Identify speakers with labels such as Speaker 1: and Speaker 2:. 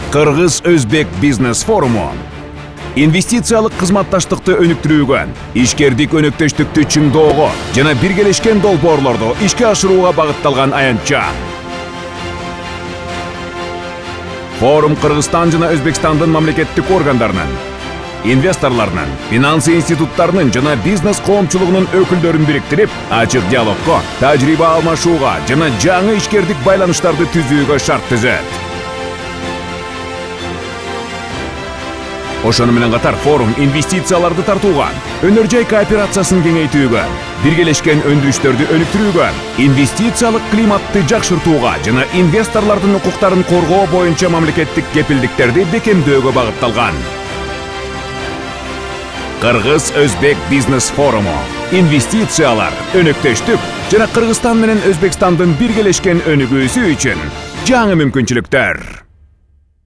Speaker 1: Кыргыз-Өзбек бизнес форуму инвестициялык кызматташтыкты өнүктүрүүгө, ишкердик өнөктөштүктү чыңдоого жана биргелешкен долбоорлорду ишке ашырууга багытталган аянтча. Форум Кыргызстан жана Өзбекстандын мамлекеттик органдарынын, инвесторлорунун, финансы институттарынын жана бизнес коомчулугунун өкүлдөрүн бириктирип, ачык диалогко, тажрыйба алмашууга жана жаңы ишкердик байланыштарды түзүүгө шарт түзөт. Ошону менен катар форум инвестицияларды тартууга, өнөр жай кооперациясын кеңейтүүгө, биргелешкен өндүрүштөрдү өнүктүрүүгө, инвестициялык климатты жакшыртууга жана инвесторлордун укуктарын коргоо боюнча мамлекеттик кепилдиктерди бекемдөөгө багытталган. Кыргыз-Өзбек бизнес форуму инвестициялар, өнөктөштүк жана Кыргызстан менен Өзбекстандын биргелешкен өнүгүүсү үчүн жаңы мүмкүнчүлүктөр.